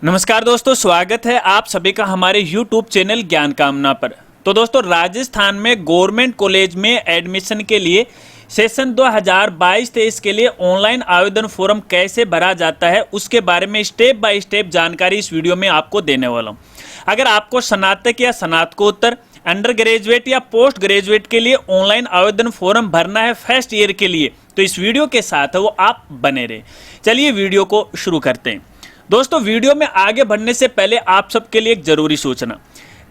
नमस्कार दोस्तों, स्वागत है आप सभी का हमारे YouTube चैनल ज्ञान कामना पर। तो दोस्तों, राजस्थान में गवर्नमेंट कॉलेज में एडमिशन के लिए सेशन 2022-23 के लिए ऑनलाइन आवेदन फॉर्म कैसे भरा जाता है उसके बारे में स्टेप बाय स्टेप जानकारी इस वीडियो में आपको देने वाला हूं। अगर आपको स्नातक या स्नातकोत्तर, अंडर ग्रेजुएट या पोस्ट ग्रेजुएट के लिए ऑनलाइन आवेदन फॉर्म भरना है फर्स्ट ईयर के लिए, तो इस वीडियो के साथ वो आप बने रहे। चलिए वीडियो को शुरू करते हैं। दोस्तों, वीडियो में आगे बढ़ने से पहले आप सबके लिए एक जरूरी सूचना।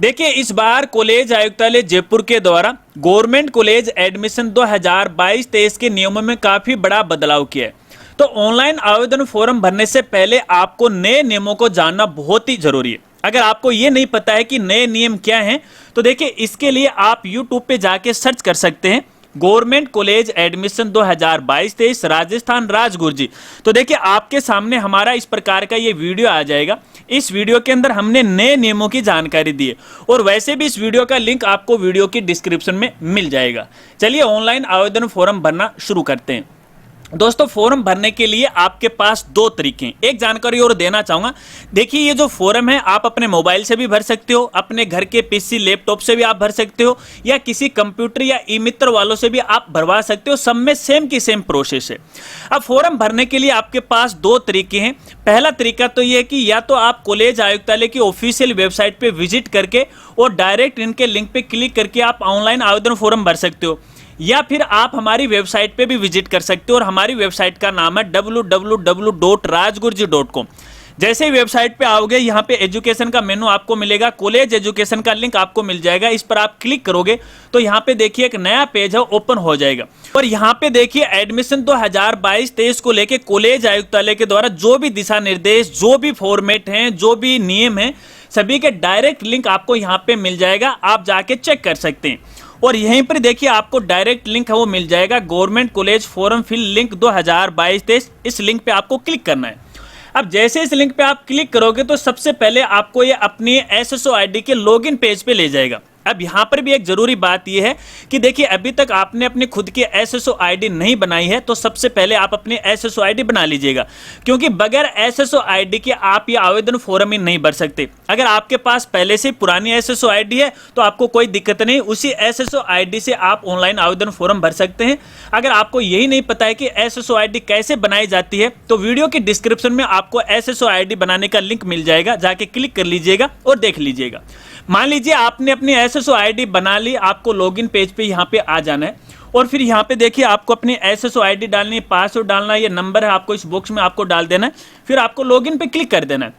देखिए, इस बार कॉलेज आयुक्तालय जयपुर के द्वारा गवर्नमेंट कॉलेज एडमिशन 2022-23 के नियमों में काफी बड़ा बदलाव किया है। तो ऑनलाइन आवेदन फॉर्म भरने से पहले आपको नए नियमों को जानना बहुत ही जरूरी है। अगर आपको ये नहीं पता है कि नए नियम क्या हैं, तो देखिए इसके लिए आप यूट्यूब पे जाके सर्च कर सकते हैं government college admission 2022-23 Rajasthan Rajguru ji. तो देखिए आपके सामने हमारा इस प्रकार का ये वीडियो आ जाएगा। इस वीडियो के अंदर हमने नए नियमों की जानकारी दी है और वैसे भी इस वीडियो का लिंक आपको वीडियो की डिस्क्रिप्शन में मिल जाएगा। चलिए ऑनलाइन आवेदन फॉर्म भरना शुरू करते हैं। दोस्तों, फॉर्म भरने के लिए आपके पास दो तरीके हैं। एक जानकारी और देना चाहूंगा, देखिए ये जो फॉर्म है आप अपने मोबाइल से भी भर सकते हो, अपने घर के पीसी लैपटॉप से भी आप भर सकते हो, या किसी कंप्यूटर या ई मित्र वालों से भी आप भरवा सकते हो। सब में सेम की सेम प्रोसेस है। अब फॉर्म भरने के लिए आपके पास दो तरीके हैं। पहला तरीका तो ये है कि या तो आप कॉलेज आयुक्तालय की ऑफिशियल वेबसाइट पे विजिट करके और डायरेक्ट इनके लिंक पे क्लिक करके आप ऑनलाइन आवेदन फॉर्म भर सकते हो, या फिर आप हमारी वेबसाइट पे भी विजिट कर सकते हो और हमारी वेबसाइट का नाम है www.rajgurji.com। जैसे ही वेबसाइट पे आओगे, यहाँ पे एजुकेशन का मेनू आपको मिलेगा, कॉलेज एजुकेशन का लिंक आपको मिल जाएगा। इस पर आप क्लिक करोगे तो यहाँ पे देखिए एक नया पेज है ओपन हो जाएगा और यहाँ पे देखिए एडमिशन 2022-23 को लेके कॉलेज आयुक्तालय के द्वारा जो भी दिशा निर्देश, जो भी फॉर्मेट हैं, जो भी नियम है, सभी के डायरेक्ट लिंक आपको यहाँ पे मिल जाएगा। आप जाके चेक कर सकते हैं और यहीं पर देखिए आपको डायरेक्ट लिंक है वो मिल जाएगा, government college form fill link 2022-23। इस लिंक पे आपको क्लिक करना है। अब जैसे इस लिंक पे आप क्लिक करोगे तो सबसे पहले आपको ये अपनी एसएसओ आईडी के लॉगिन पेज पे ले जाएगा। अब यहाँ पर भी एक जरूरी बात यह है कि देखिए अभी तक आपने अपनी खुद की एसएसओ आईडी नहीं बनाई है, तो सबसे पहले आप अपनी एसएसओ आईडी बना लीजिएगा, क्योंकि बगैर एसएसओ आईडी के आप ये आवेदन फॉर्म ही नहीं भर सकते। अगर आपके पास पहले से पुरानी एसएसओ आईडी है तो आपको कोई दिक्कत नहीं, उसी एसएसओ आईडी से आप ऑनलाइन आवेदन फॉर्म भर सकते हैं। अगर आपको यही नहीं पता है कि एसएसओ आईडी कैसे बनाई जाती है, तो वीडियो की डिस्क्रिप्शन में आपको एसएसओ आईडी बनाने का लिंक मिल जाएगा, जाके क्लिक कर लीजिएगा और देख लीजिएगा। मान लीजिए आपने अपनी एसएसओ आईडी बना ली, आपको लॉगिन पेज पे यहाँ पे आ जाना है और फिर यहाँ पे देखिए आपको अपनी एसएसओ आईडी डालनी है, पासवर्ड डालना है, ये नंबर है आपको इस बॉक्स में आपको डाल देना है, फिर आपको लॉगिन पे क्लिक कर देना है।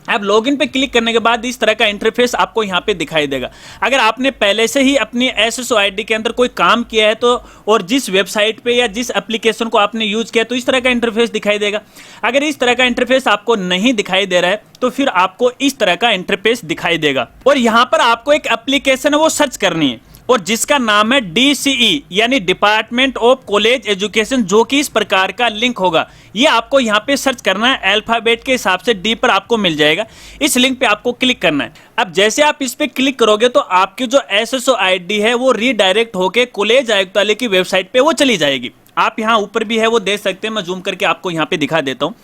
अब लॉगिन पे क्लिक करने के बाद इस तरह का इंटरफेस आपको यहाँ पे दिखाई देगा। अगर आपने पहले से ही अपनी एसएसओ आईडी के अंदर कोई काम किया है तो, और जिस वेबसाइट पे या जिस एप्लीकेशन को आपने यूज किया, तो इस तरह का इंटरफेस दिखाई देगा। अगर इस तरह का इंटरफेस आपको नहीं दिखाई दे रहा है तो फिर आपको इस तरह का इंटरफेस दिखाई देगा और यहाँ पर आपको एक एप्लीकेशन है वो सर्च करनी है और जिसका नाम है DCE यानी डिपार्टमेंट ऑफ कॉलेज एजुकेशन, जो कि इस प्रकार का लिंक होगा। ये आपको यहाँ पे सर्च करना है, अल्फाबेट के हिसाब से D पर आपको मिल जाएगा। इस लिंक पे आपको क्लिक करना है। अब जैसे आप इस पे क्लिक करोगे तो आपकी जो एसएसओ आईडी है वो रीडायरेक्ट होके कॉलेज आयुक्तालय की वेबसाइट पे वो चली जाएगी। आप यहाँ ऊपर भी है वो देख सकते हैं, मैं जूम करके आपको यहाँ पे दिखा देता हूँ।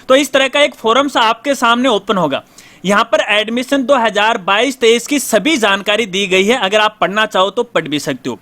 तो इस तरह का एक फॉर्म सा आपके सामने ओपन होगा। यहाँ पर एडमिशन 2022-23 की सभी जानकारी दी गई है, अगर आप पढ़ना चाहो तो पढ़ भी सकते हो।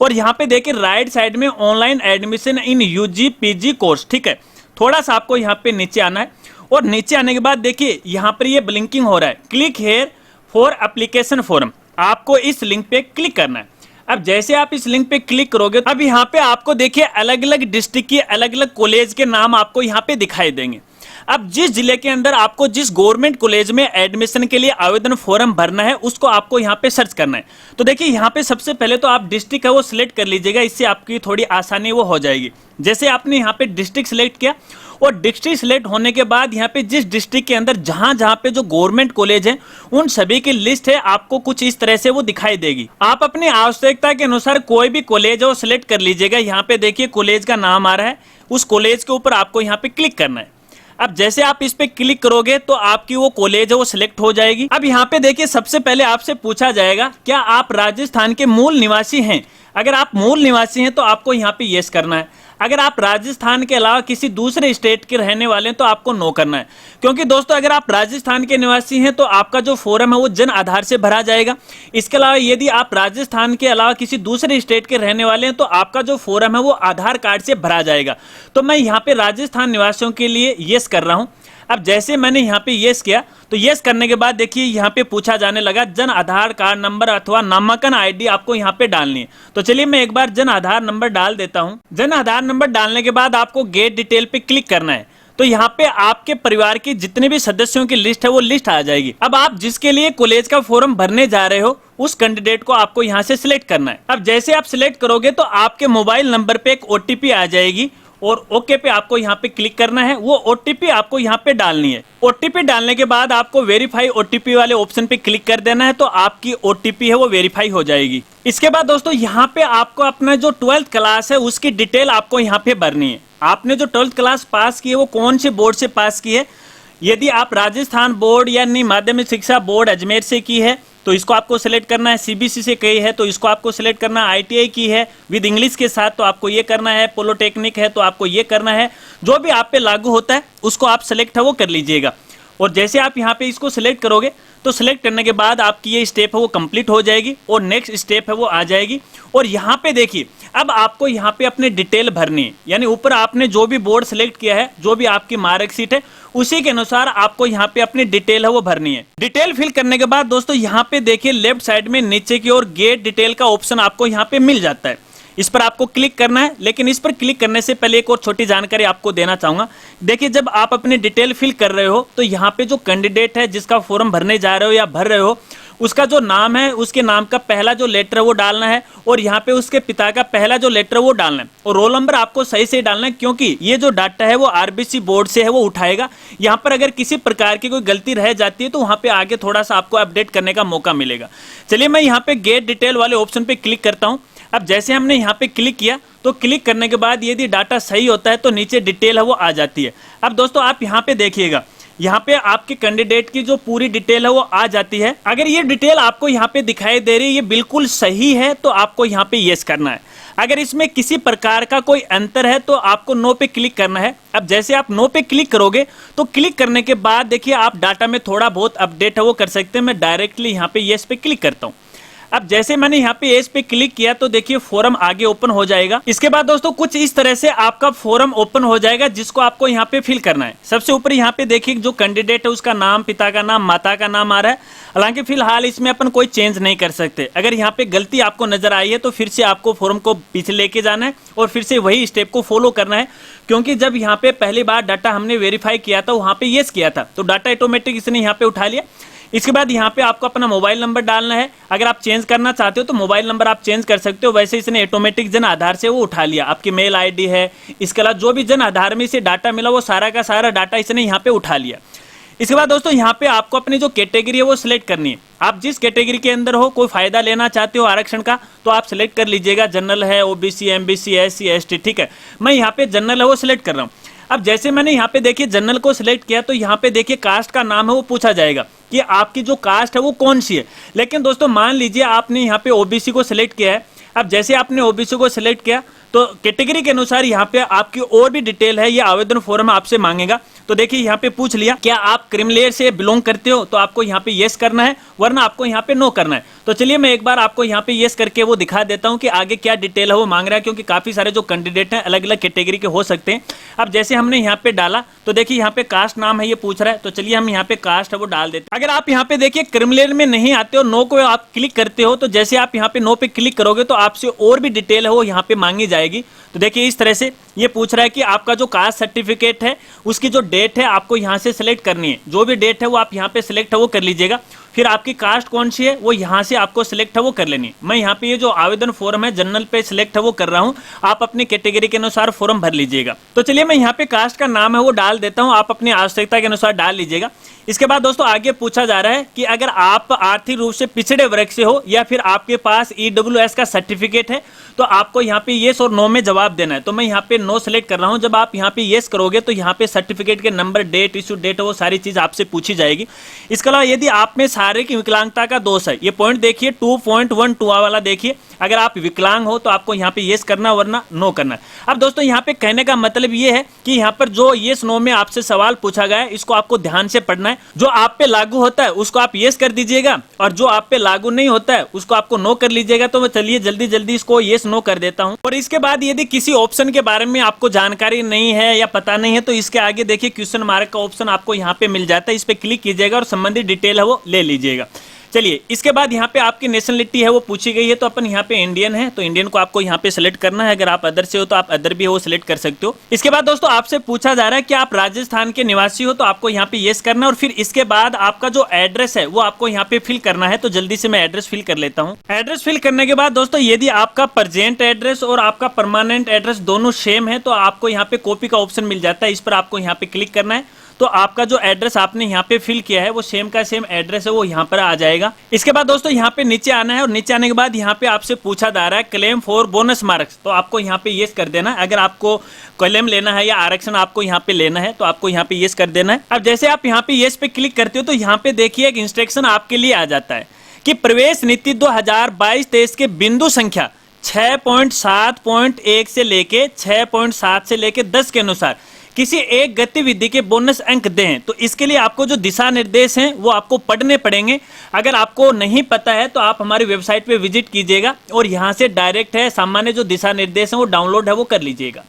और यहाँ पे देखिए राइट साइड में online admission in UG PG course, ठीक है। थोड़ा सा आपको यहाँ पे नीचे आना है और नीचे आने के बाद देखिए यहाँ पर ये ब्लिंकिंग हो रहा है, click here for application form. आपको इस लिंक पे क्लिक करना है। अब जैसे आप इस लिंक पे क्लिक करोगे, अब यहाँ पे आपको देखिए अलग अलग डिस्ट्रिक्ट की अलग अलग कॉलेज के नाम आपको यहाँ पे दिखाई देंगे। अब जिस जिले के अंदर आपको जिस गवर्नमेंट कॉलेज में एडमिशन के लिए आवेदन फॉर्म भरना है उसको आपको यहाँ पे सर्च करना है। तो देखिए यहाँ पे सबसे पहले तो आप डिस्ट्रिक्ट है वो सिलेक्ट कर लीजिएगा, इससे आपकी थोड़ी आसानी वो हो जाएगी। जैसे आपने यहाँ पे डिस्ट्रिक्ट सिलेक्ट किया और डिस्ट्रिक्ट सिलेक्ट होने के बाद यहाँ पे जिस डिस्ट्रिक्ट के अंदर जहां जहां पे जो गवर्नमेंट कॉलेज है उन सभी की लिस्ट है, आपको कुछ इस तरह से वो दिखाई देगी। आप अपनी आवश्यकता के अनुसार कोई भी कॉलेज है वो सिलेक्ट कर लीजिएगा। यहाँ पे देखिए कॉलेज का नाम आ रहा है, उस कॉलेज के ऊपर आपको यहाँ पे क्लिक करना है। अब जैसे आप इस पे क्लिक करोगे तो आपकी वो कॉलेज है वो सिलेक्ट हो जाएगी। अब यहाँ पे देखिए सबसे पहले आपसे पूछा जाएगा क्या आप राजस्थान के मूल निवासी हैं। अगर आप मूल निवासी हैं तो आपको यहाँ पे यस करना है। अगर आप राजस्थान के अलावा किसी दूसरे स्टेट के रहने वाले हैं तो आपको नो करना है, क्योंकि दोस्तों अगर आप राजस्थान के निवासी हैं तो आपका जो फॉर्म है वो जन आधार से भरा जाएगा। इसके अलावा यदि आप राजस्थान के अलावा किसी दूसरे स्टेट के रहने वाले हैं तो आपका जो फॉर्म है वो आधार कार्ड से भरा जाएगा। तो मैं यहाँ पे राजस्थान निवासियों के लिए यस कर रहा हूँ। अब जैसे मैंने यहाँ पे यस किया तो यस करने के बाद देखिए यहाँ पे पूछा जाने लगा जन आधार कार्ड नंबर अथवा नामांकन आईडी आपको यहाँ पे डालनी है। तो चलिए मैं एक बार जन आधार नंबर डाल देता हूँ। जन आधार नंबर डालने के बाद आपको गेट डिटेल पे क्लिक करना है। तो यहाँ पे आपके परिवार के जितने भी सदस्यों की लिस्ट है वो लिस्ट आ जाएगी। अब आप जिसके लिए कॉलेज का फॉर्म भरने जा रहे हो उस कैंडिडेट को आपको यहाँ से सिलेक्ट करना है। अब जैसे आप सिलेक्ट करोगे तो आपके मोबाइल नंबर पे एक ओटीपी आ जाएगी और ओके पे आपको यहाँ पे क्लिक करना है। वो ओटीपी आपको यहाँ पे डालनी है। ओटीपी डालने के बाद आपको वेरीफाई ओटीपी वाले ऑप्शन पे क्लिक कर देना है, तो आपकी ओटीपी है वो वेरीफाई हो जाएगी। इसके बाद दोस्तों यहाँ पे आपको अपना जो 12th क्लास है उसकी डिटेल आपको यहाँ पे भरनी है। आपने जो 12th क्लास पास की है वो कौन से बोर्ड से पास की है। यदि आप राजस्थान बोर्ड यानी माध्यमिक शिक्षा बोर्ड अजमेर से की है तो इसको आपको सिलेक्ट करना है। सीबीएसई से कही है तो इसको आपको सिलेक्ट करना है। आईटीआई की है विद इंग्लिश के साथ तो आपको ये करना है। पॉलिटेक्निक है तो आपको ये करना है। जो भी आप पे लागू होता है उसको आप सिलेक्ट है वो कर लीजिएगा। और जैसे आप यहाँ पे इसको सिलेक्ट करोगे तो सिलेक्ट करने के बाद आपकी ये स्टेप है वो कंप्लीट हो जाएगी और नेक्स्ट स्टेप है वो आ जाएगी। और यहाँ पे देखिए अब आपको यहाँ पे अपने डिटेल भरनी है, यानी ऊपर आपने जो भी बोर्ड सिलेक्ट किया है, जो भी आपकी मार्कशीट है उसी के अनुसार आपको यहाँ पे अपनी डिटेल है वो भरनी है। डिटेल फिल करने के बाद दोस्तों यहाँ पे देखिए लेफ्ट साइड में नीचे की ओर गेट डिटेल का ऑप्शन आपको यहाँ पे मिल जाता है। इस पर आपको क्लिक करना है। लेकिन इस पर क्लिक करने से पहले एक और छोटी जानकारी आपको देना चाहूंगा। देखिए जब आप अपनी डिटेल फिल कर रहे हो तो यहाँ पे जो कैंडिडेट है जिसका फॉर्म भरने जा रहे हो या भर रहे हो उसका जो नाम है उसके नाम का पहला जो लेटर है वो डालना है और यहाँ पे उसके पिता का पहला जो लेटर है वो डालना है और रोल नंबर आपको सही से डालना है, क्योंकि ये जो डाटा है वो आरबीसी बोर्ड से है वो उठाएगा। यहाँ पर अगर किसी प्रकार की कोई गलती रह जाती है तो वहाँ पे आगे थोड़ा सा आपको अपडेट करने का मौका मिलेगा। चलिए मैं यहाँ पे गेट डिटेल वाले ऑप्शन पे क्लिक करता हूँ। अब जैसे हमने यहाँ पे क्लिक किया तो क्लिक करने के बाद यदि डाटा सही होता है तो नीचे डिटेल है वो आ जाती है। अब दोस्तों आप यहाँ पे देखिएगा, यहाँ पे आपके कैंडिडेट की जो पूरी डिटेल है वो आ जाती है। अगर ये डिटेल आपको यहाँ पे दिखाई दे रही है ये बिल्कुल सही है तो आपको यहाँ पे यस करना है। अगर इसमें किसी प्रकार का कोई अंतर है तो आपको नो पे क्लिक करना है। अब जैसे आप नो पे क्लिक करोगे तो क्लिक करने के बाद देखिए आप डाटा में थोड़ा बहुत अपडेट है वो कर सकते हैं। मैं डायरेक्टली यहाँ पे यस पे क्लिक करता हूँ। अब जैसे मैंने यहाँ पे एस पे क्लिक किया तो देखिए फॉर्म आगे ओपन हो जाएगा। इसके बाद दोस्तों कुछ इस तरह से आपका फॉर्म ओपन हो जाएगा जिसको आपको यहाँ पे फिल करना है। सबसे ऊपर यहाँ पे देखिए जो कैंडिडेट है उसका नाम, पिता का नाम, माता का नाम आ रहा है। हालांकि फिलहाल इसमें अपन कोई चेंज नहीं कर सकते। अगर यहाँ पे गलती आपको नजर आई है तो फिर से आपको फॉर्म को पीछे लेके जाना है और फिर से वही स्टेप को फॉलो करना है, क्योंकि जब यहाँ पे पहली बार डाटा हमने वेरीफाई किया था वहाँ पे यस किया था तो डाटा ऑटोमेटिक इसने यहाँ पे उठा लिया। इसके बाद यहाँ पे आपको अपना मोबाइल नंबर डालना है। अगर आप चेंज करना चाहते हो तो मोबाइल नंबर आप चेंज कर सकते हो। वैसे इसने ऑटोमेटिक जन आधार से वो उठा लिया। आपकी मेल आईडी है, इसके अलावा जो भी जन आधार में इसे डाटा मिला वो सारा का सारा डाटा इसने यहाँ पे उठा लिया। इसके बाद दोस्तों यहाँ पे आपको अपनी जो कैटेगरी है वो सिलेक्ट करनी है। आप जिस कैटेगरी के अंदर हो, कोई फायदा लेना चाहते हो आरक्षण का तो आप सिलेक्ट कर लीजिएगा। जनरल है, ओबीसी, एमबीसी, एससी, एसटी, ठीक है। मैं यहाँ पे जनरल है वो सिलेक्ट कर रहा हूँ। अब जैसे मैंने यहाँ पे देखिए जनरल को सिलेक्ट किया तो यहाँ पे देखिए कास्ट का नाम है वो पूछा जाएगा कि आपकी जो कास्ट है वो कौन सी है। लेकिन दोस्तों मान लीजिए आपने यहाँ पे ओबीसी को सिलेक्ट किया है। अब जैसे आपने ओबीसी को सिलेक्ट किया तो कैटेगरी के अनुसार यहाँ पे आपकी और भी डिटेल है, ये आवेदन फॉर्म आपसे मांगेगा। तो देखिए यहाँ पे पूछ लिया क्या आप क्रिमिनल से बिलोंग करते हो, तो आपको यहाँ पे यस करना है, वरना आपको यहाँ पे नो करना है। तो चलिए मैं एक बार आपको यहाँ पे यस करके वो दिखा देता हूँ कि आगे क्या डिटेल है वो मांग रहा है, क्योंकि काफी सारे जो कैंडिडेट हैं अलग अलग कैटेगरी के हो सकते हैं। अब जैसे हमने यहाँ पे डाला तो देखिए यहाँ पे कास्ट नाम है ये पूछ रहा है, तो चलिए हम यहाँ पे कास्ट है वो डाल देते हैं। अगर आप यहाँ पे देखिए क्रिमिनल में नहीं आते हो, नो को आप क्लिक करते हो, तो जैसे आप यहाँ पे नो पे क्लिक करोगे तो आपसे और भी डिटेल है वो यहाँ पे मांगी जाएगी। तो देखिए इस तरह से ये पूछ रहा है कि आपका जो कास्ट सर्टिफिकेट है उसकी जो डेट है आपको यहाँ से सिलेक्ट करनी है। जो भी डेट है वो आप यहाँ पे सिलेक्ट है वो कर लीजिएगा। फिर आपकी कास्ट कौन सी है वो यहाँ से आपको सिलेक्ट है वो कर लेनी है। मैं यहाँ पे ये जो आवेदन फॉर्म है जनरल पे सिलेक्ट है वो कर रहा हूँ। आप अपनी कैटेगरी के अनुसार फॉर्म भर लीजिएगा। तो चलिए मैं यहाँ पे कास्ट का नाम है वो डाल देता हूँ, आप अपनी आवश्यकता के अनुसार डाल लीजिएगा। इसके बाद दोस्तों आगे पूछा जा रहा है कि अगर आप आर्थिक रूप से पिछड़े वर्ग से हो या फिर आपके पास EWS का सर्टिफिकेट है तो आपको यहाँ पे येस और नो में जवाब देना है। तो मैं यहाँ पे नो सेलेक्ट कर रहा हूँ। जब आप यहाँ पे येस करोगे तो यहाँ पे सर्टिफिकेट के नंबर, डेट, इशू डेट वो सारी चीज आपसे पूछी जाएगी। इसके अलावा यदि आप में शारीरिक विकलांगता का दोष है, ये पॉइंट देखिए 2.12 वाला देखिए, अगर आप विकलांग हो तो आपको यहाँ पे येस करना, वरना नो करना। अब दोस्तों यहाँ पे कहने का मतलब ये है कि यहाँ पर जो येस नो में आपसे सवाल पूछा गया है इसको आपको ध्यान से पढ़ना है। जो आप पे लागू होता है उसको आप येस कर दीजिएगा, और जो आप पे लागू नहीं होता है उसको आपको नो कर लीजिएगा। तो मैं चलिए जल्दी जल्दी इसको येस नो कर देता हूँ। और इसके बाद यदि किसी ऑप्शन के बारे में आपको जानकारी नहीं है या पता नहीं है तो इसके आगे देखिए क्वेश्चन मार्क का ऑप्शन आपको यहाँ पे मिल जाता है, इस पे क्लिक कीजिएगा और संबंधित डिटेल है वो ले लीजिएगा। चलिए इसके बाद यहाँ पे आपकी नेशनलिटी है वो पूछी गई है, तो अपन यहाँ पे इंडियन है तो इंडियन को आपको यहाँ पे सिलेक्ट करना है। अगर आप अदर से हो तो आप अदर भी वो सिलेक्ट कर सकते हो। इसके बाद दोस्तों आपसे पूछा जा रहा है कि आप राजस्थान के निवासी हो, तो आपको यहाँ पे येस करना है। और फिर इसके बाद आपका जो एड्रेस है वो आपको यहाँ पे फिल करना है। तो जल्दी से मैं एड्रेस फिल कर लेता हूँ। एड्रेस फिल करने के बाद दोस्तों यदि आपका प्रेजेंट एड्रेस और आपका परमानेंट एड्रेस दोनों सेम है तो आपको यहाँ पे कॉपी का ऑप्शन मिल जाता है, इस पर आपको यहाँ पे क्लिक करना है। तो आपका जो एड्रेस आपने यहाँ पे फिल किया है वो सेम का सेम एड्रेस है वो यहाँ पर आ जाएगा। इसके बाद दोस्तों यहाँ पे नीचे आना है और नीचे आने के बाद यहाँ पे आपसे पूछा जा रहा है क्लेम फॉर बोनस मार्क्स, तो आपको यहाँ पे येस कर देना है। अगर आपको क्लेम लेना है या आरक्षण आपको यहाँ पे लेना है तो आपको यहाँ पे येस कर देना है। अब जैसे आप यहाँ पे येस पे क्लिक करते हो तो यहाँ पे देखिए एक इंस्ट्रक्शन आपके लिए आ जाता है कि प्रवेश नीति 2022-23 के बिंदु संख्या 6.7.1 से लेके 6.7 से लेके 10 के अनुसार किसी एक गतिविधि के बोनस अंक दें। तो इसके लिए आपको जो दिशा निर्देश हैं वो आपको पढ़ने पड़ेंगे। अगर आपको नहीं पता है तो आप हमारी वेबसाइट पे विजिट कीजिएगा और यहाँ से डायरेक्ट है सामान्य जो दिशा निर्देश हैं वो डाउनलोड है वो कर लीजिएगा।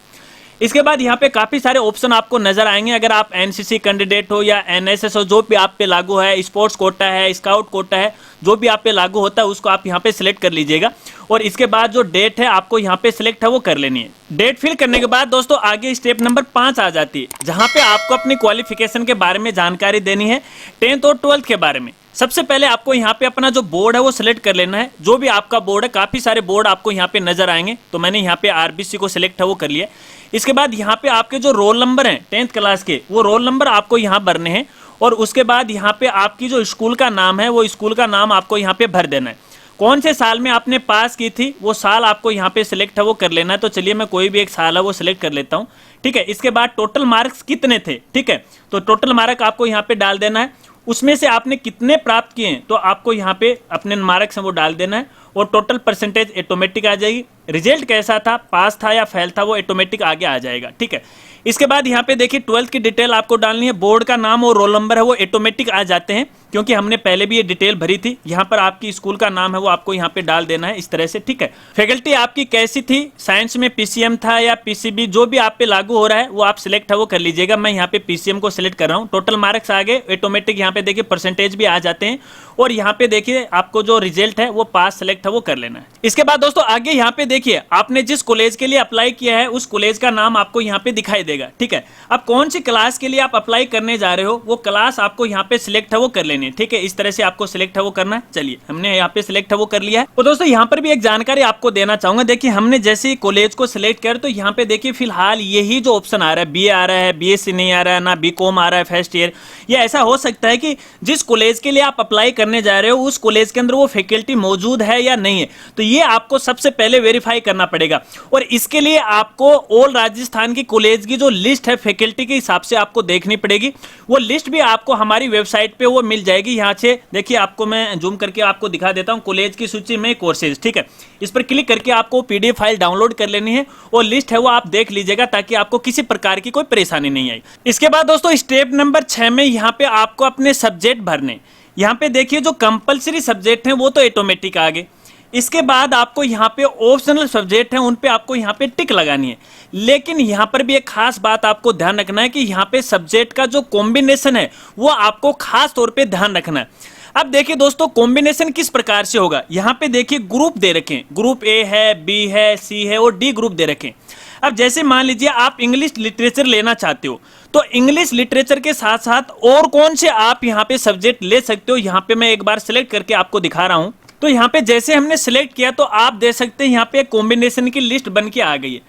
इसके बाद यहाँ पे काफी सारे ऑप्शन आपको नजर आएंगे। अगर आप एनसीसी कैंडिडेट हो या एनएसएस हो, जो भी आप पे लागू है, स्पोर्ट्स कोटा है, स्काउट कोटा है, जो भी आप पे लागू होता है उसको आप यहाँ पे सिलेक्ट कर लीजिएगा। और इसके बाद जो डेट है आपको यहाँ पे सिलेक्ट है वो कर लेनी है। डेट फिल करने के बाद दोस्तों आगे स्टेप नंबर 5 आ जाती है, जहाँ पे आपको अपनी क्वालिफिकेशन के बारे में जानकारी देनी है, 10th और 12th के बारे में। सबसे पहले आपको यहाँ पे अपना जो बोर्ड है वो सिलेक्ट कर लेना है। जो भी आपका बोर्ड है, काफी सारे बोर्ड आपको यहाँ पे नजर आएंगे, तो मैंने यहाँ पे आरबीसी को सिलेक्ट है वो कर लिया। इसके बाद यहाँ पे आपके जो रोल नंबर हैं 10th क्लास के, वो रोल नंबर आपको यहाँ भरने हैं। और उसके बाद यहाँ पे आपकी जो स्कूल का नाम है वो स्कूल का नाम आपको यहाँ पे भर देना है। कौन से साल में आपने पास की थी वो साल आपको यहाँ पे सिलेक्ट है वो कर लेना है। तो चलिए मैं कोई भी एक साल है वो सिलेक्ट कर लेता हूँ, ठीक है। इसके बाद टोटल मार्क्स कितने थे, ठीक है, तो टोटल मार्क आपको यहाँ पे डाल देना है। उसमें से आपने कितने प्राप्त किए हैं तो आपको यहाँ पे अपने मार्क्स हैं वो डाल देना है और टोटल परसेंटेज ऑटोमेटिक आ जाएगी। रिजल्ट कैसा था, पास था या फेल था, वो ऑटोमेटिक आगे आ जाएगा, ठीक है। इसके बाद यहाँ पे देखिए 12th की डिटेल आपको डालनी है। बोर्ड का नाम और रोल नंबर है वो ऑटोमेटिक आ जाते हैं क्योंकि हमने पहले भी ये डिटेल भरी थी। यहाँ पर आपकी स्कूल का नाम है वो आपको यहाँ पे डाल देना है इस तरह से, ठीक है। फैकल्टी आपकी कैसी थी, साइंस में पीसीएम था या पीसीबी, जो भी आप पे लागू हो रहा है वो आप सिलेक्ट है वो कर लीजिएगा। मैं यहाँ पे पीसीएम को सिलेक्ट कर रहा हूँ। टोटल मार्क्स आ गए ऑटोमेटिक, यहाँ पे देखिए परसेंटेज भी आ जाते हैं। और यहाँ पे देखिए आपको जो रिजल्ट है वो पास सिलेक्ट है वो कर लेना है। इसके बाद दोस्तों आगे यहाँ पे देखिए आपने जिस कॉलेज के लिए अप्लाई किया है उस कॉलेज का नाम आपको यहाँ पे दिखाई देगा, ठीक है। अब कौन सी क्लास के लिए आप अप्लाई करने जा रहे हो वो क्लास आपको यहाँ पे सिलेक्ट है वो कर लेनी है, ठीक है। इस तरह से आपको सिलेक्ट है वो करना है। चलिए हमने यहाँ पे सिलेक्ट है वो कर लिया है। तो दोस्तों यहाँ पर भी एक जानकारी आपको देना चाहूंगा। देखिए हमने जैसे ही कॉलेज को सिलेक्ट कर तो यहाँ पे देखिए फिलहाल यही जो ऑप्शन आ रहा है, बीए आ रहा है, बीएससी नहीं आ रहा है, ना बीकॉम आ रहा है फर्स्ट ईयर। या ऐसा हो सकता है कि जिस कॉलेज के लिए आप अप्लाई करने जा रहे हो उस कॉलेज के अंदर वो फैकल्टी मौजूद है या नहीं है, तो ये आपको सबसे पहले वेरीफाई करना पड़ेगा। और इसके लिए आपको ऑल राजस्थान की कॉलेज की जो लिस्ट है फैकल्टी के हिसाब से आपको देखनी पड़ेगी। वो लिस्ट भी आपको हमारी वेबसाइट पे वो मिल जाएगी। यहाँ से देखिए आपको मैं जूम करके आपको दिखा देता हूँ, कॉलेज की सूची में कोर्सेज, ठीक है। इस पर क्लिक करके आपको पीडीएफ फाइल डाउनलोड कर लेनी है और लिस्ट है वो आप देख लीजिएगा ताकि आपको किसी प्रकार की कोई परेशानी नहीं आई। इसके बाद दोस्तों स्टेप नंबर 6 में यहाँ पे आपको अपने सब्जेक्ट भरने। यहाँ पे देखिए जो कंपलसरी सब्जेक्ट हैं वो तो ऑटोमेटिक आ गए। इसके बाद आपको यहाँ पे ऑप्शनल सब्जेक्ट हैं उन पे आपको यहाँ पे टिक लगानी है। लेकिन यहाँ पर भी एक खास बात आपको ध्यान रखना है कि यहाँ पे सब्जेक्ट का जो कॉम्बिनेशन है वो आपको खास तौर पे ध्यान रखना है। अब देखिए दोस्तों कॉम्बिनेशन किस प्रकार से होगा। यहाँ पे देखिए ग्रुप दे रखे हैं, ग्रुप ए है, बी है, सी है और डी ग्रुप दे रखे हैं। अब जैसे मान लीजिए आप इंग्लिश लिटरेचर लेना चाहते हो तो इंग्लिश लिटरेचर के साथ साथ और कौन से आप यहाँ पे सब्जेक्ट ले सकते हो, यहाँ पे मैं एक बार सिलेक्ट करके आपको दिखा रहा हूँ। तो यहाँ पे जैसे हमने सिलेक्ट किया तो आप देख सकते हैं यहाँ पे कॉम्बिनेशन की लिस्ट बन के आ गई है।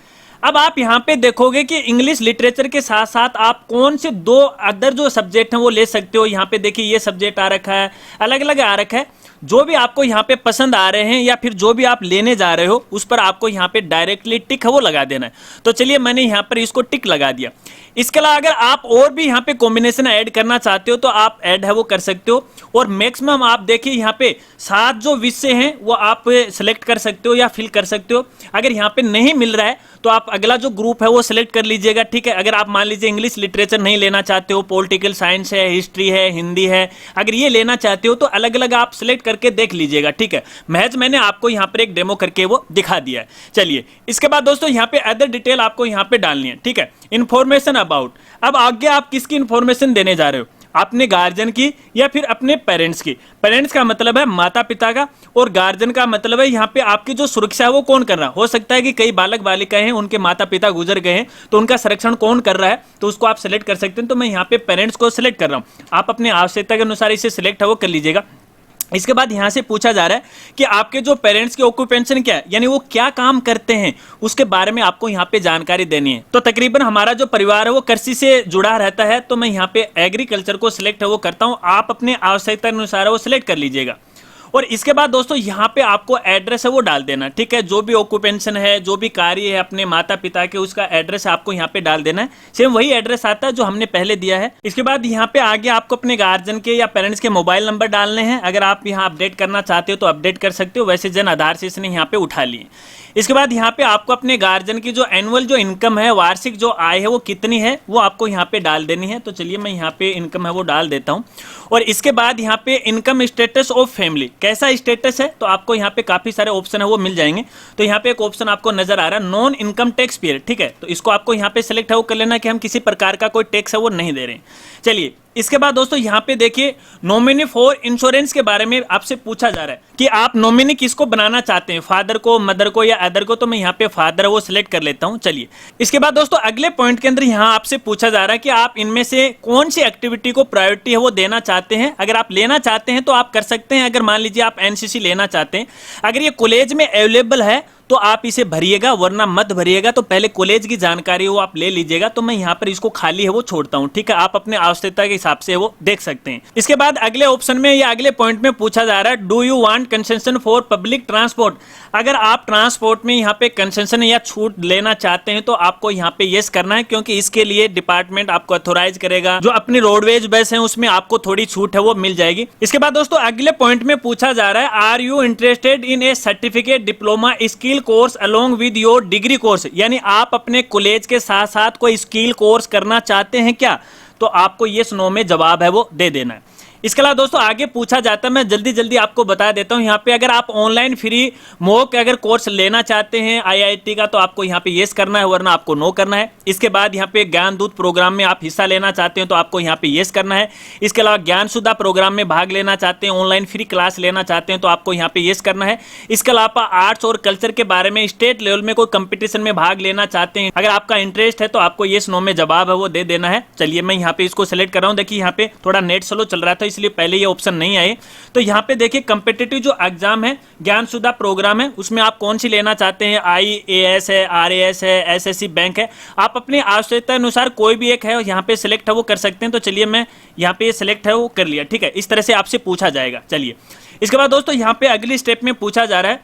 अब आप यहाँ पे देखोगे कि इंग्लिश लिटरेचर के साथ साथ आप कौन से 2 अदर जो सब्जेक्ट हैं वो ले सकते हो। यहाँ पे देखिए ये सब्जेक्ट आ रखा है, अलग अलग आ रखा है। जो भी आपको यहाँ पे पसंद आ रहे हैं या फिर जो भी आप लेने जा रहे हो उस पर आपको यहाँ पे डायरेक्टली टिक है वो लगा देना है। तो चलिए मैंने यहाँ पर इसको टिक लगा दिया। इसके अलावा अगर आप और भी यहाँ पे कॉम्बिनेशन ऐड करना चाहते हो तो आप ऐड है वो कर सकते हो। और मैक्सिमम आप देखिए यहाँ पे 7 जो विषय हैं वो आप सेलेक्ट कर सकते हो या फिल कर सकते हो। अगर यहाँ पे नहीं मिल रहा है तो आप अगला जो ग्रुप है वो सिलेक्ट कर लीजिएगा, ठीक है। अगर आप मान लीजिए इंग्लिश लिटरेचर नहीं लेना चाहते हो, पॉलिटिकल साइंस है, हिस्ट्री है, हिंदी है, अगर ये लेना चाहते हो तो अलग अलग आप सिलेक्ट करके देख लीजिएगा, ठीक है। महज मैंने आपको यहाँ पर एक डेमो करके वो दिखा दिया है। चलिए इसके बाद दोस्तों यहाँ पे अदर डिटेल आपको यहाँ पे डालनी है, ठीक है। इन्फॉर्मेशन अबाउट, अब आगे आप किसकी इन्फॉर्मेशन देने जा रहे हो, अपने गार्जियन की या फिर अपने पेरेंट्स की। पेरेंट्स का मतलब है माता पिता का और गार्जियन का मतलब है यहाँ पे आपकी जो सुरक्षा है वो कौन कर रहा है। हो सकता है कि कई बालक बालिकाएं हैं उनके माता पिता गुजर गए हैं तो उनका संरक्षण कौन कर रहा है, तो उसको आप सिलेक्ट कर सकते हैं। तो मैं यहाँ पे पेरेंट्स को सिलेक्ट कर रहा हूँ, आप अपने आवश्यकता के अनुसार इसे सिलेक्ट है वो कर लीजिएगा। इसके बाद यहां से पूछा जा रहा है कि आपके जो पेरेंट्स की ऑक्यूपेशन क्या है, यानी वो क्या काम करते हैं, उसके बारे में आपको यहां पे जानकारी देनी है। तो तकरीबन हमारा जो परिवार है वो कृषि से जुड़ा रहता है, तो मैं यहां पे एग्रीकल्चर को सिलेक्ट है वो करता हूं। आप अपने आवश्यकता के अनुसार वो सिलेक्ट कर लीजिएगा। और इसके बाद दोस्तों यहाँ पे आपको एड्रेस है वो डाल देना, ठीक है। जो भी ऑक्यूपेशन है, जो भी कार्य है अपने माता पिता के, उसका एड्रेस आपको यहाँ पे डाल देना है। सेम वही एड्रेस आता है जो हमने पहले दिया है। इसके बाद यहाँ पे आगे आपको अपने गार्जियन के या पेरेंट्स के मोबाइल नंबर डालने हैं। अगर आप यहाँ अपडेट करना चाहते हो तो अपडेट कर सकते हो, वैसे जन आधार से इसने यहाँ पे उठा लिए। इसके बाद यहाँ पे आपको अपने गार्जियन की जो एनुअल जो इनकम है, वार्षिक जो आय है वो कितनी है वो आपको यहाँ पे डाल देनी है। तो चलिए मैं यहाँ पे इनकम है वो डाल देता हूँ। और इसके बाद यहाँ पे इनकम स्टेटस ऑफ फैमिली, कैसा स्टेटस है, तो आपको यहाँ पे काफी सारे ऑप्शन है वो मिल जाएंगे। तो यहाँ पे एक ऑप्शन आपको नजर आ रहा है नॉन इनकम टैक्स पेयर, ठीक है। तो इसको आपको यहाँ पे सिलेक्ट है वो कर लेना कि हम किसी प्रकार का कोई टैक्स है वो नहीं दे रहे हैं। चलिए इसके बाद दोस्तों यहाँ पे देखिए नॉमिनी फॉर इंश्योरेंस के बारे में आपसे पूछा जा रहा है कि आप नॉमिनी किसको बनाना चाहते हैं, फादर को, मदर को या अदर को। तो मैं यहाँ पे फादर वो सिलेक्ट कर लेता हूँ। चलिए इसके बाद दोस्तों अगले पॉइंट के अंदर यहाँ आपसे पूछा जा रहा है कि आप इनमें से कौन सी एक्टिविटी को प्रायोरिटी है वो देना चाहते हैं। अगर आप लेना चाहते हैं तो आप कर सकते हैं। अगर मान लीजिए आप एनसीसी लेना चाहते हैं, अगर ये कॉलेज में अवेलेबल है तो आप इसे भरिएगा, वरना मत भरिएगा। तो पहले कॉलेज की जानकारी वो आप ले लीजिएगा। तो मैं यहाँ पर इसको खाली है वो छोड़ता हूँ, ठीक है। आप अपने आवश्यकता के हिसाब से वो देख सकते हैं। इसके बाद अगले ऑप्शन में या अगले पॉइंट में पूछा जा रहा है do you want concession for public transport. अगर आप ट्रांसपोर्ट में यहाँ पे कंसेशन या छूट लेना चाहते हैं तो आपको यहाँ पे यस करना है, क्योंकि इसके लिए डिपार्टमेंट आपको अथोराइज करेगा। जो अपनी रोडवेज बस है उसमें आपको थोड़ी छूट है वो मिल जाएगी। इसके बाद दोस्तों अगले पॉइंट में पूछा जा रहा है are you interested in a certificate diploma skill course along with your degree course, यानी आप अपने कॉलेज के साथ साथ कोई स्किल कोर्स करना चाहते हैं क्या। तो आपको ये नो में जवाब है वो दे देना है। इसके अलावा दोस्तों आगे पूछा जाता है, मैं जल्दी जल्दी आपको बता देता हूं। यहाँ पे अगर आप ऑनलाइन फ्री मॉक अगर कोर्स लेना चाहते हैं आईआईटी का तो आपको यहाँ पे यस करना है, वरना आपको नो करना है। इसके बाद यहाँ पे ज्ञान दूत प्रोग्राम में आप हिस्सा लेना चाहते हैं तो आपको यहाँ पे यस करना है। इसके अलावा ज्ञान सुधा प्रोग्राम में भाग लेना चाहते हैं, ऑनलाइन फ्री क्लास लेना चाहते हैं तो आपको यहाँ पे यस करना है। इसके अलावा आर्ट्स और कल्चर के बारे में स्टेट लेवल में कोई कंपटीशन में भाग लेना चाहते हैं, अगर आपका इंटरेस्ट है तो आपको यस नो में जवाब है वो दे देना है। चलिए मैं यहाँ पे इसको सिलेक्ट कर रहा हूँ। देखिए यहाँ पे थोड़ा नेट स्लो चल रहा था इसलिए पहले ये ऑप्शन नहीं आए। तो यहाँ पे देखिए कंपिटिटिव जो एग्जाम है, ज्ञान सुधा प्रोग्राम है, उसमें आप कौन सी लेना चाहते हैं, IAS है, RAS है, SSC बैंक है। आप अपनी आवश्यकता अनुसार कोई भी एक है यहाँ पे सिलेक्ट है वो कर सकते हैं। तो चलिए मैं यहाँ पे सिलेक्ट है वो कर लिया, ठीक है। इस तरह से आपसे पूछा जाएगा। चलिए इसके बाद दोस्तों यहाँ पे अगली स्टेप में पूछा जा रहा है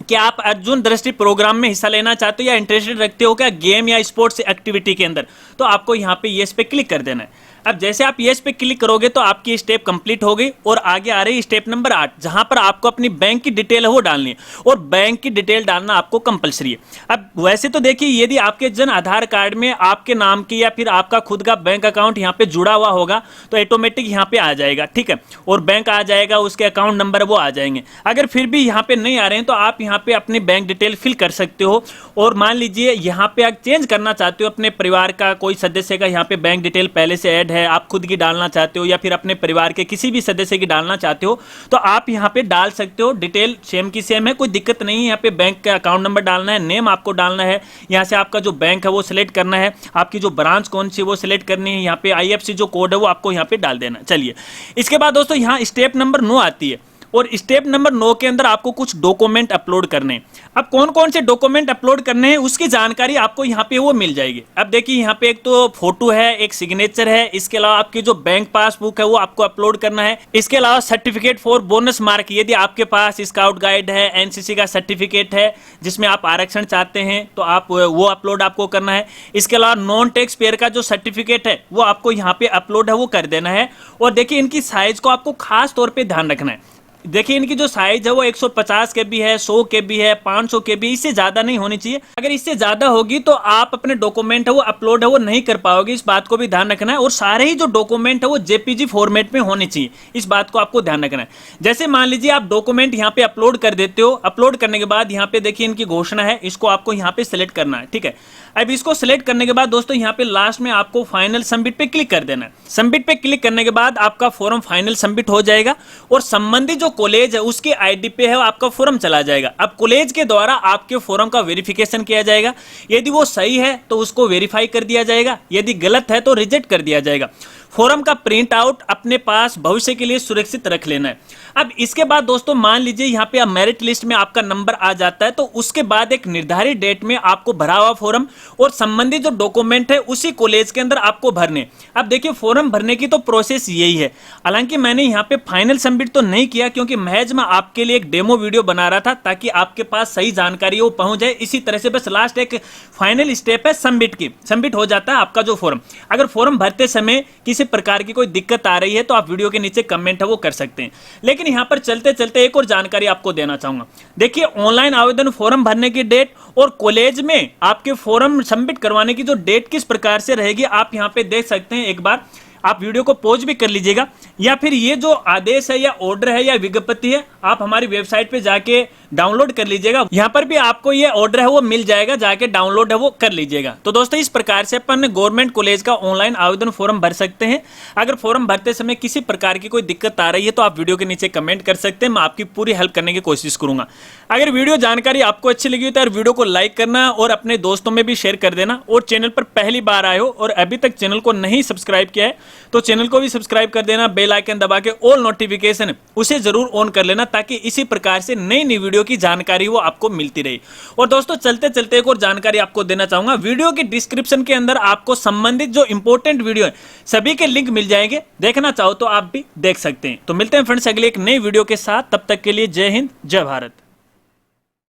कि आप अर्जुन दृष्टि प्रोग्राम में हिस्सा लेना चाहते हो या इंटरेस्टेड रखते हो क्या गेम या स्पोर्ट्स एक्टिविटी के अंदर। तो आपको यहाँ पे यस पे क्लिक कर देना है। अब जैसे आप यस पे क्लिक करोगे तो आपकी स्टेप कंप्लीट हो गई और आगे आ रही स्टेप नंबर 8, जहां पर आपको अपनी बैंक की डिटेल है वो डालनी है और बैंक की डिटेल डालना आपको कंपलसरी है। अब वैसे तो देखिए यदि आपके जन आधार कार्ड में आपके नाम की या फिर आपका खुद का बैंक अकाउंट यहाँ पे जुड़ा हुआ होगा तो ऑटोमेटिक यहाँ पे आ जाएगा, ठीक है, और बैंक आ जाएगा, उसके अकाउंट नंबर वो आ जाएंगे। अगर फिर भी यहाँ पे नहीं आ रहे हैं तो आप यहाँ पे अपनी बैंक डिटेल फिल कर सकते हो। और मान लीजिए यहाँ पे आप चेंज करना चाहते हो, अपने परिवार का कोई सदस्य का यहाँ पे बैंक डिटेल पहले से ऐड है, आप खुद की डालना चाहते हो या फिर अपने परिवार के किसी भी सदस्य की डालना चाहते हो तो आप यहाँ पे डाल सकते हो। डिटेल सेम की सेम है, कोई दिक्कत नहीं है। यहाँ पे बैंक का अकाउंट नंबर डालना है, नेम आपको डालना है, यहाँ से आपका जो बैंक है वो सिलेक्ट करना है, आपकी जो ब्रांच कौन सी वो सिलेक्ट करनी है, यहाँ पे IFSC जो कोड है वो आपको यहाँ पे डाल देना है। चलिए इसके बाद दोस्तों यहाँ स्टेप नंबर 9 आती है और स्टेप नंबर 9 के अंदर आपको कुछ डॉक्यूमेंट अपलोड करने हैं। अब कौन कौन से डॉक्यूमेंट अपलोड करने हैं उसकी जानकारी आपको यहाँ पे वो मिल जाएगी। अब देखिए यहाँ पे एक तो फोटो है, एक सिग्नेचर है, इसके अलावा आपकी जो बैंक पासबुक है वो आपको अपलोड करना है। इसके अलावा सर्टिफिकेट फॉर बोनस मार्क, यदि आपके पास स्काउट गाइड है, एनसीसी का सर्टिफिकेट है जिसमें आप आरक्षण चाहते हैं तो आप वो अपलोड आपको करना है। इसके अलावा नॉन टैक्स पेयर का जो सर्टिफिकेट है वो आपको यहाँ पे अपलोड है वो कर देना है। और देखिए इनकी साइज को आपको खास तौर पे ध्यान रखना है। देखिए इनकी जो साइज है वो 150 KB है, 100 KB है, 500 KB, इससे ज्यादा नहीं होनी चाहिए। अगर इससे ज्यादा होगी तो आप अपने डॉक्यूमेंट है वो अपलोड है वो नहीं कर पाओगे, इस बात को भी ध्यान रखना है। और सारे ही जो डॉक्यूमेंट है वो JPG फॉर्मेट में होने चाहिए, इस बात को आपको ध्यान रखना है। जैसे मान लीजिए आप डॉक्यूमेंट यहाँ पे अपलोड कर देते हो, अपलोड करने के बाद यहाँ पे देखिए इनकी घोषणा है, इसको आपको यहाँ पे सिलेक्ट करना है, ठीक है। अब इसको सिलेक्ट करने के बाद दोस्तों यहाँ पे लास्ट में आपको फाइनल सबमिट पे क्लिक कर देना है। सबमिट पे क्लिक करने के बाद आपका फॉर्म फाइनल सबमिट हो जाएगा और संबंधित जो कॉलेज है उसकी आईडी पे है आपका फॉर्म चला जाएगा। अब कॉलेज के द्वारा आपके फॉर्म का वेरिफिकेशन किया जाएगा, यदि वो सही है तो उसको वेरीफाई कर दिया जाएगा, यदि गलत है तो रिजेक्ट कर दिया जाएगा। फॉर्म का प्रिंट आउट अपने पास भविष्य के लिए सुरक्षित रख लेना है। अब इसके बाद दोस्तों मान लीजिए यहाँ पे मेरिट लिस्ट में आपका नंबर आ जाता है तो उसके बाद एक निर्धारित डेट में आपको भरा हुआ फॉर्म और संबंधित जो डॉक्यूमेंट है उसी कॉलेज के अंदर आपको भरने। अब देखिए फॉर्म भरने की तो प्रोसेस यही है। हालांकि मैंने यहाँ पे फाइनल सबमिट तो नहीं किया क्योंकि महज मैं आपके लिए एक डेमो वीडियो बना रहा था ताकि आपके पास सही जानकारी वो पहुंच जाए। इसी तरह से बस लास्ट एक फाइनल स्टेप है सबमिट की, सबमिट हो जाता है आपका जो फॉर्म। अगर फॉर्म भरते समय किसी प्रकार की कोई दिक्कत आ रही है तो आप वीडियो के नीचे कमेंट है वो कर सकते हैं। लेकिन यहां पर चलते चलते एक और जानकारी आपको देना चाहूंगा। देखिए ऑनलाइन आवेदन फॉर्म भरने की डेट और कॉलेज में आपके फॉर्म सबमिट करवाने की जो डेट किस प्रकार से रहेगी आप यहां पे देख सकते हैं। एक बार आप वीडियो को पॉज भी कर लीजिएगा, या फिर ये जो आदेश है या ऑर्डर है या विज्ञप्ति है आप हमारी वेबसाइट पे जाके डाउनलोड कर लीजिएगा। यहाँ पर भी आपको ये ऑर्डर है वो मिल जाएगा, जाके डाउनलोड है वो कर लीजिएगा। तो दोस्तों इस प्रकार से अपन गवर्नमेंट कॉलेज का ऑनलाइन आवेदन फॉर्म भर सकते हैं। अगर फॉर्म भरते समय किसी प्रकार की कोई दिक्कत आ रही है तो आप वीडियो के नीचे कमेंट कर सकते हैं, मैं आपकी पूरी हेल्प करने की कोशिश करूंगा। अगर वीडियो जानकारी आपको अच्छी लगी तो यार वीडियो को लाइक करना और अपने दोस्तों में भी शेयर कर देना। और चैनल पर पहली बार आए हो और अभी तक चैनल को नहीं सब्सक्राइब किया है तो चैनल को भी सब्सक्राइब कर देना, बेल आइकन दबा के ऑल नोटिफिकेशन उसे जरूर ऑन कर लेना ताकि इसी प्रकार से नई नई वीडियो की जानकारी वो आपको मिलती रही। और दोस्तों चलते चलते एक और जानकारी आपको देना चाहूंगा, वीडियो के डिस्क्रिप्शन के अंदर आपको संबंधित जो इंपॉर्टेंट वीडियो है सभी के लिंक मिल जाएंगे, देखना चाहो तो आप भी देख सकते हैं। तो मिलते हैं फ्रेंड्स अगले एक नई वीडियो के साथ, तब तक के लिए जय हिंद जय भारत।